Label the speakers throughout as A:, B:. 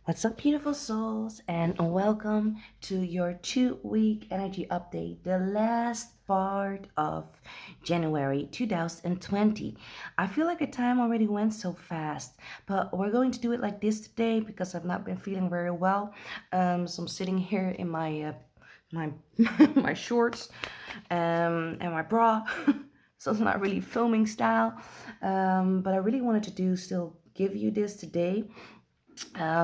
A: What's up, beautiful souls, and welcome to your 2 week energy update, the last part of January 2020. I feel like the time already went so fast, but we're going to do it like this today because I've not been feeling very well. So I'm sitting here in my my shorts and my bra. So it's not really filming style, but I really wanted to do still give you this today.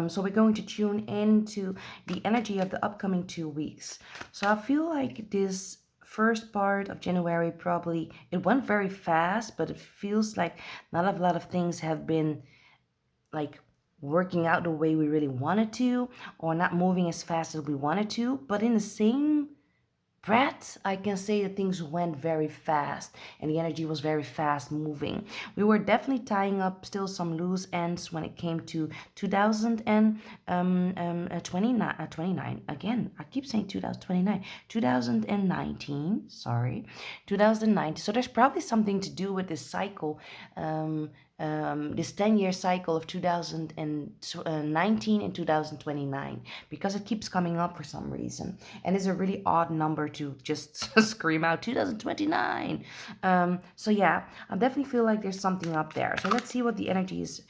A: So we're going to tune into the energy of the upcoming 2 weeks. So I feel like this first part of January probably it went very fast, but it feels like not a lot of things have been like working out the way we really wanted to, or not moving as fast as we wanted to. But in the same Brett, I can say that things went very fast and the energy was very fast moving. We were definitely tying up still some loose ends when it came to 2029. Again, I keep saying 2029. 2019, sorry. 2019. So there's probably something to do with this cycle. This 10-year cycle of 2019 and 2029 because it keeps coming up for some reason and it's a really odd number to just scream out 2029. So yeah, I definitely feel like there's something up there. So let's see what the energy is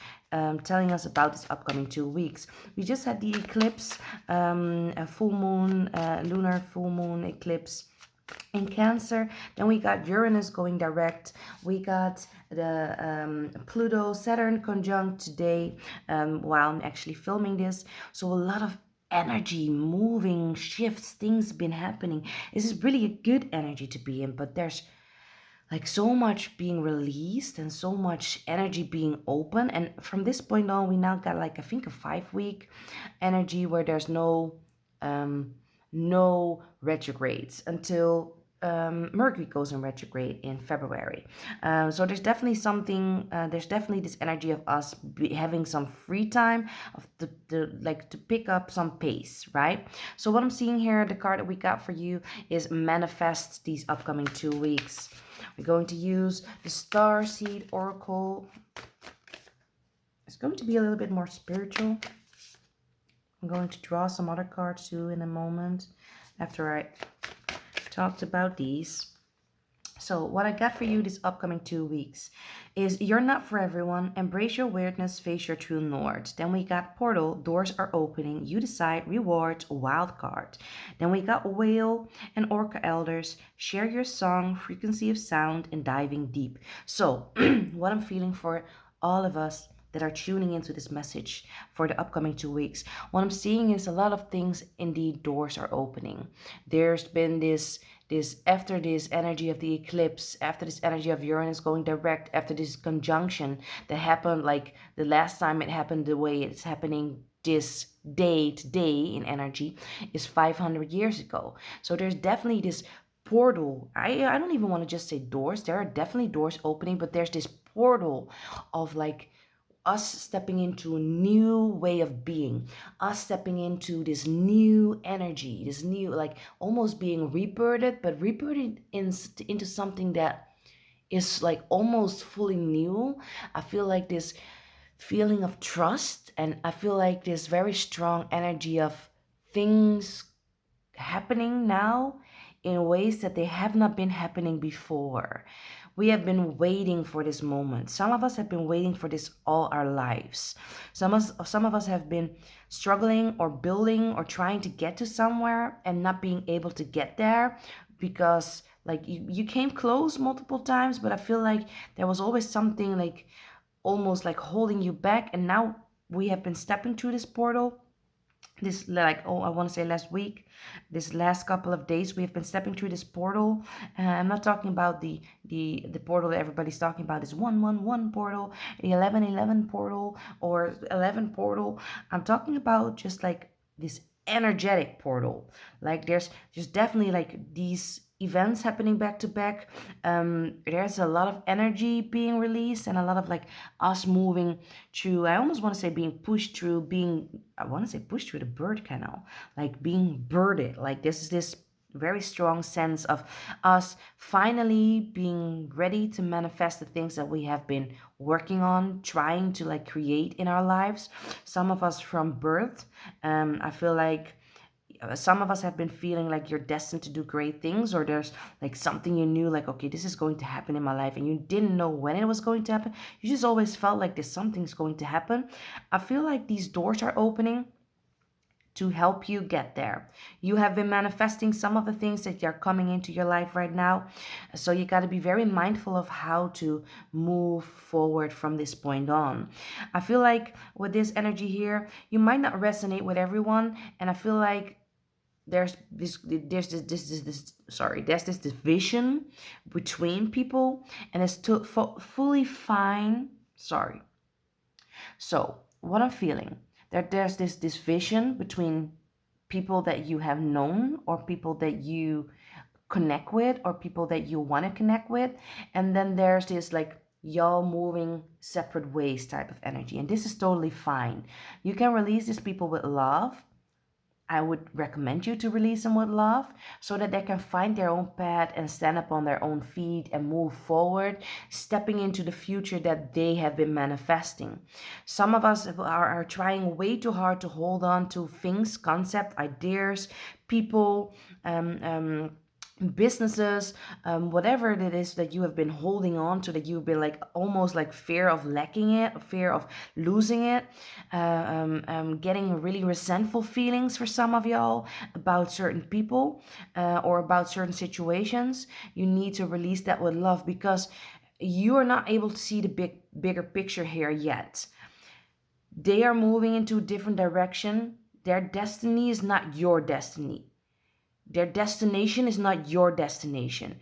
A: telling us about this upcoming 2 weeks. We just had the eclipse, a full moon, lunar full moon eclipse in Cancer. Then we got Uranus going direct. We got the Pluto Saturn conjunct today while I'm actually filming this. So a lot of energy, moving shifts, things been happening. This is really a good energy to be in, but there's like so much being released and so much energy being open. And from this point on, we now got like I think a 5 week energy where there's no retrogrades until Mercury goes in retrograde in February. So there's definitely something. There's definitely this energy of us having some free time of the like to pick up some pace, right? So what I'm seeing here, the card that we got for you is manifest these upcoming 2 weeks. We're going to use the Star Seed Oracle. It's going to be a little bit more spiritual. I'm going to draw some other cards too in a moment after I talked about these. So what I got for you this upcoming 2 weeks is you're not for everyone. Embrace your weirdness, face your true north. Then we got portal, doors are opening. You decide, rewards, wild card. Then we got whale and orca elders. Share your song, frequency of sound, and diving deep. So what I'm feeling for all of us that are tuning into this message for the upcoming 2 weeks. What I'm seeing is a lot of things indeed doors are opening. There's been this after this energy of the eclipse, after this energy of Uranus going direct, after this conjunction that happened like the last time it happened the way it's happening this day today in energy is 500 years ago. So there's definitely this portal. I don't even want to just say doors. There are definitely doors opening, but there's this portal of like us stepping into a new way of being, us stepping into this new energy, this new, like almost being rebirthed, but rebirthed into something that is like almost fully new. I feel like this feeling of trust, and I feel like this very strong energy of things happening now in ways that they have not been happening before. We have been waiting for this moment. Some of us have been waiting for this all our lives. Some of us have been struggling or building or trying to get to somewhere and not being able to get there because like you came close multiple times, but I feel like there was always something like almost like holding you back, and now we have been stepping through this portal this like oh I want to say last week, this last couple of days we have been stepping through this portal. I'm not talking about the portal that everybody's talking about, this 111 portal, the 1111 portal, or 11 portal. I'm talking about just like this energetic portal. Like there's definitely like these events happening back to back. There's a lot of energy being released and a lot of like us moving through. I almost want to say being pushed through, being I want to say pushed through the bird canal, like being birded. Like this is this very strong sense of us finally being ready to manifest the things that we have been working on, trying to like create in our lives. Some of us from birth, I feel like some of us have been feeling like you're destined to do great things, or there's like something you knew, like, okay, this is going to happen in my life, and you didn't know when it was going to happen. You just always felt like there's something's going to happen. I feel like these doors are opening to help you get there. You have been manifesting some of the things that are coming into your life right now. So you got to be very mindful of how to move forward from this point on. I feel like with this energy here, you might not resonate with everyone, and I feel like there's this division between people, and it's fully fine. Sorry. So what I'm feeling, that there's this vision between people that you have known, or people that you connect with, or people that you want to connect with, and then there's this like y'all moving separate ways type of energy, and this is totally fine. You can release these people with love. I would recommend you to release them with love, so that they can find their own path and stand up on their own feet and move forward, stepping into the future that they have been manifesting. Some of us are trying way too hard to hold on to things, concept, ideas, people, um, um, businesses, whatever it is that you have been holding on to, that you've been like almost like fear of lacking it, fear of losing it, getting really resentful feelings for some of y'all about certain people, or about certain situations. You need to release that with love, because you are not able to see the bigger picture here yet. They are moving into a different direction. Their destiny is not your destiny. Their destination is not your destination.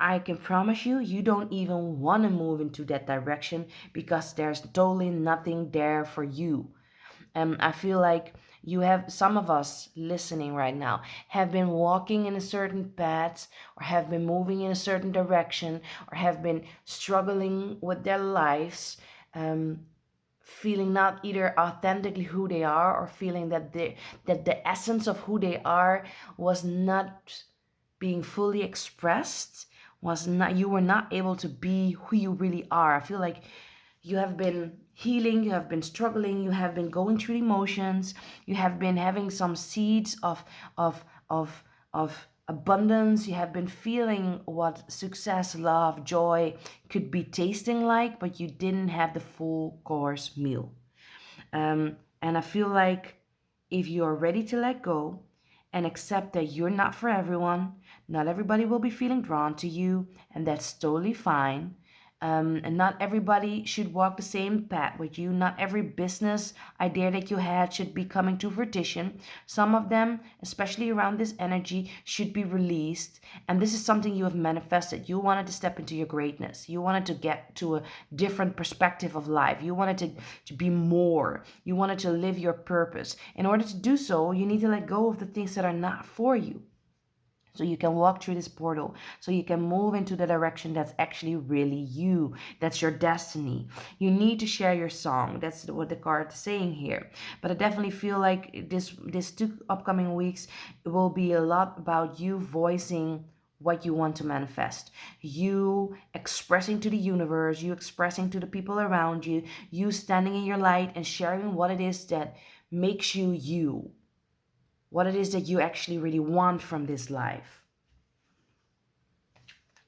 A: I can promise you, you don't even want to move into that direction, because there's totally nothing there for you. I feel like you have, some of us listening right now have been walking in a certain path, or have been moving in a certain direction, or have been struggling with their lives, feeling not either authentically who they are, or feeling that the essence of who they are was not being fully expressed, was not, you were not able to be who you really are. I feel like you have been healing, you have been struggling, you have been going through emotions, you have been having some seeds of of of abundance. You have been feeling what success, love, joy could be tasting like, but you didn't have the full course meal. And I feel like if you are ready to let go and accept that you're not for everyone, not everybody will be feeling drawn to you, and that's totally fine. And not everybody should walk the same path with you. Not every business idea that you had should be coming to fruition. Some of them, especially around this energy, should be released. And this is something you have manifested. You wanted to step into your greatness. You wanted to get to a different perspective of life. You wanted to be more. You wanted to live your purpose. In order to do so, you need to let go of the things that are not for you, so you can walk through this portal, so you can move into the direction that's actually really you, that's your destiny. You need to share your song. That's what the card is saying here. But I definitely feel like this 2 upcoming weeks, it will be a lot about you voicing what you want to manifest, you expressing to the universe, you expressing to the people around you, you standing in your light and sharing what it is that makes you you, what it is that you actually really want from this life.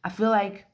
A: I feel like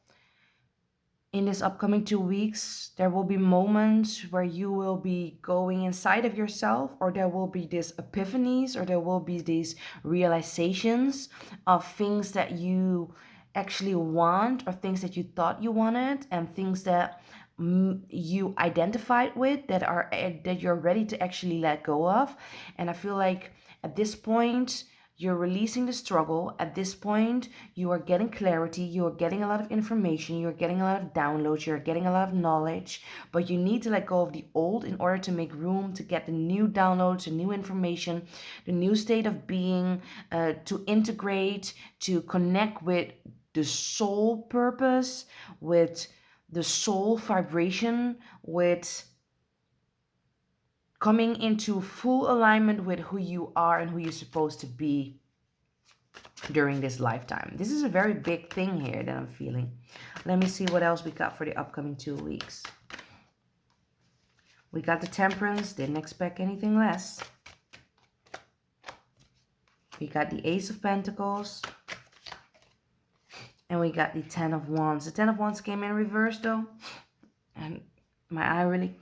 A: in this upcoming 2 weeks, there will be moments where you will be going inside of yourself, or there will be these epiphanies, or there will be these realizations of things that you actually want, or things that you thought you wanted, and things that you identified with, that you're ready to actually let go of. And I feel like at this point, you're releasing the struggle. At this point, you are getting clarity, you are getting a lot of information, you're getting a lot of downloads, you're getting a lot of knowledge, but you need to let go of the old in order to make room to get the new downloads, the new information, the new state of being, to integrate, to connect with the soul purpose, with the soul vibration, with coming into full alignment with who you are and who you're supposed to be. during this lifetime. This is a very big thing here that I'm feeling. Let me see what else we got for the upcoming 2 weeks. We got the Temperance, didn't expect anything less. We got the Ace of Pentacles. And we got the Ten of Wands. The Ten of Wands came in reverse though. And my eye really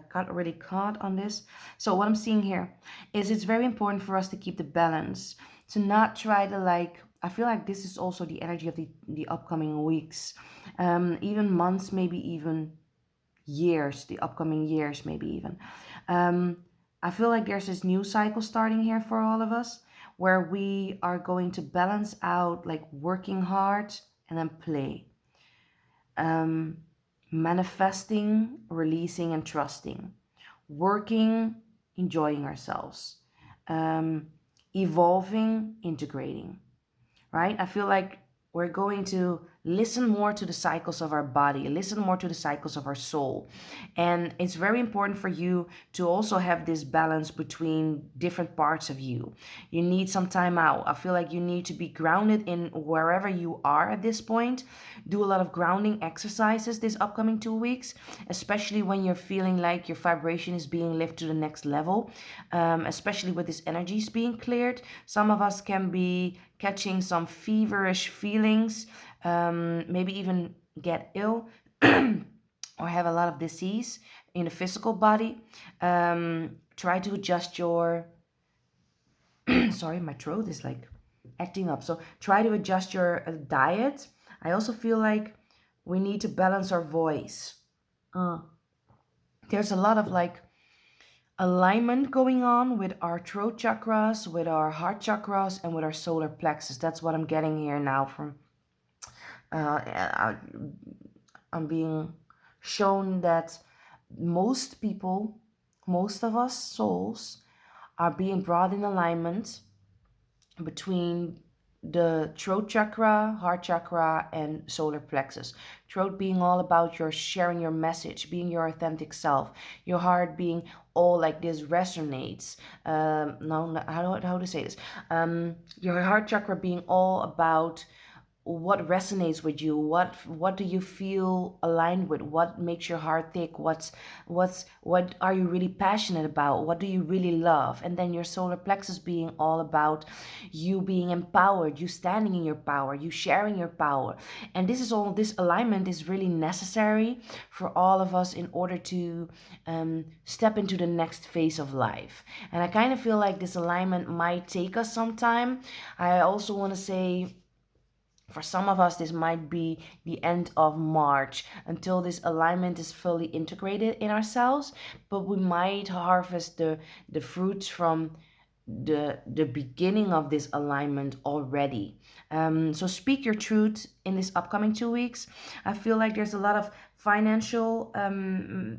A: got really caught on this. So what I'm seeing here is it's very important for us to keep the balance. To not try to like, I feel like this is also the energy of the upcoming weeks. Even months, maybe even years, the upcoming years, maybe even. I feel like there's this new cycle starting here for all of us where we are going to balance out like working hard and then play. Manifesting, releasing, and trusting. Working, enjoying ourselves. Evolving, integrating. Right? I feel like we're going to listen more to the cycles of our body, listen more to the cycles of our soul. And it's very important for you to also have this balance between different parts of you. You need some time out. I feel like you need to be grounded in wherever you are at this point. Do a lot of grounding exercises this upcoming 2 weeks, especially when you're feeling like your vibration is being lifted to the next level, especially with this energies being cleared. Some of us can be catching some feverish feelings, maybe even get ill or have a lot of disease in the physical body. Try to adjust your sorry, my throat is like acting up. So try to adjust your diet. I also feel like we need to balance our voice. There's a lot of like alignment going on with our throat chakras, with our heart chakras, and with our solar plexus. That's what I'm getting here now from I'm being shown that most people, most of us souls, are being brought in alignment between the throat chakra, heart chakra, and solar plexus. Throat being all about your sharing your message, being your authentic self. Your heart being all like this resonates. No, how to say this? Your heart chakra being all about what resonates with you, what do you feel aligned with, what makes your heart tick, what are you really passionate about, what do you really love. And then your solar plexus being all about you being empowered, you standing in your power, you sharing your power. And this alignment is really necessary for all of us in order to step into the next phase of life. And I kind of feel like this alignment might take us some time. I also want to say, for some of us, this might be the end of March until this alignment is fully integrated in ourselves, but we might harvest the fruits from the beginning of this alignment already. So speak your truth in this upcoming 2 weeks. I feel like there's a lot of financial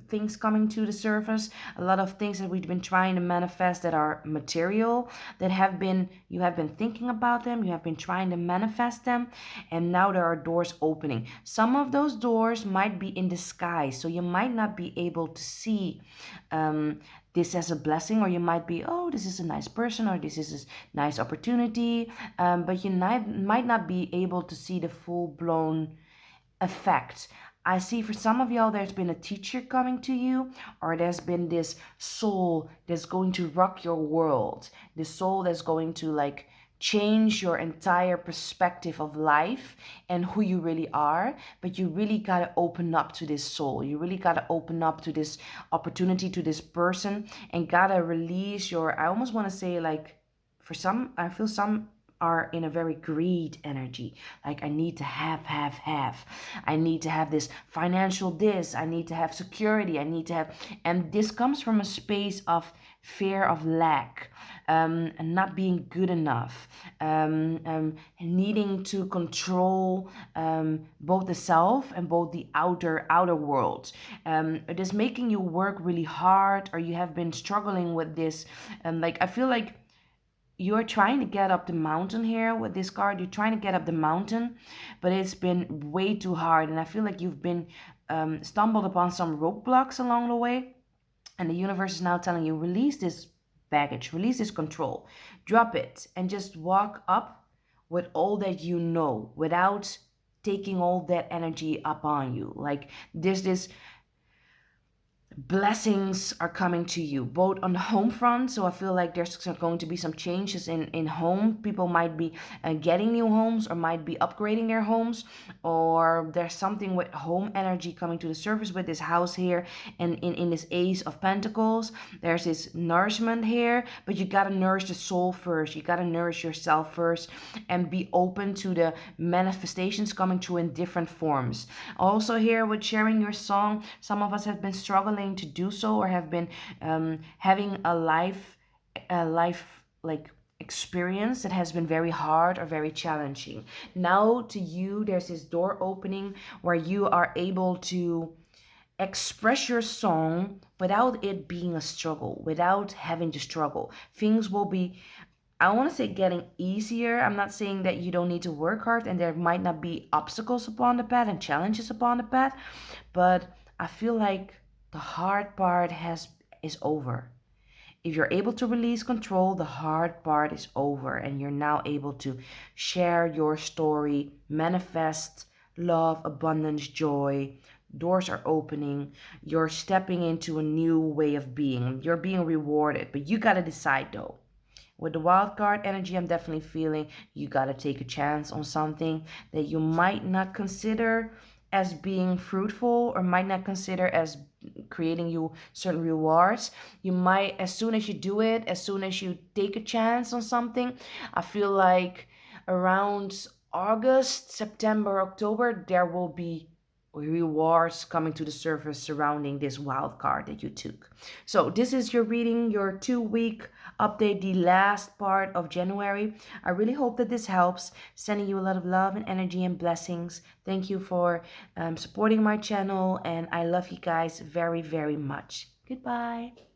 A: things coming to the surface, a lot of things that we've been trying to manifest that are material, that you have been thinking about them, you have been trying to manifest them, and now there are doors opening. Some of those doors might be in disguise, so you might not be able to see this as a blessing, or you might be, oh, this is a nice person, or this is a nice opportunity, but you might not be able to see the full-blown effect. I see for some of y'all there's been a teacher coming to you, or there's been this soul that's going to rock your world, this soul that's going to like change your entire perspective of life and who you really are. But you really got to open up to this soul, you really got to open up to this opportunity, to this person, and got to release your, I almost want to say, like, for some, I feel some are in a very greed energy, like I need to have, I need to have this financial, this, I need to have security, I need to have, and this comes from a space of fear of lack, and not being good enough, needing to control both the self and both the outer world. It is making you work really hard, or you have been struggling with this, and like I feel like you're trying to get up the mountain here with this card. You're trying to get up the mountain, but it's been way too hard. And I feel like you've been stumbled upon some roadblocks along the way. And the universe is now telling you, release this baggage, release this control, drop it, and just walk up with all that you know without taking all that energy upon you. Like there's this blessings are coming to you both on the home front. So I feel like there's going to be some changes in home. People might be getting new homes or might be upgrading their homes, or there's something with home energy coming to the surface with this house here. And in this Ace of Pentacles, there's this nourishment here, but you got to nourish the soul first. You got to nourish yourself first and be open to the manifestations coming through in different forms. Also here with sharing your song, some of us have been struggling to do so, or have been having a life like experience that has been very hard or very challenging. Now to you, there's this door opening where you are able to express your song without it being a struggle, without having to struggle. Things will be, I want to say, getting easier. I'm not saying that you don't need to work hard and there might not be obstacles upon the path and challenges upon the path, but I feel like the hard part has is over. If you're able to release control, the hard part is over and you're now able to share your story, manifest love, abundance, joy. Doors are opening. You're stepping into a new way of being. You're being rewarded, but you got to decide though. With the wild card energy, I'm definitely feeling you got to take a chance on something that you might not consider as being fruitful or might not consider as creating you certain rewards. You might, as soon as you do it, as soon as you take a chance on something, I feel like around August, September, October, there will be rewards coming to the surface surrounding this wild card that you took. So this is your reading, your 2 week update, the last part of January. I really hope that this helps. Sending you a lot of love and energy and blessings. Thank you for supporting my channel, and I love you guys very, very much. Goodbye.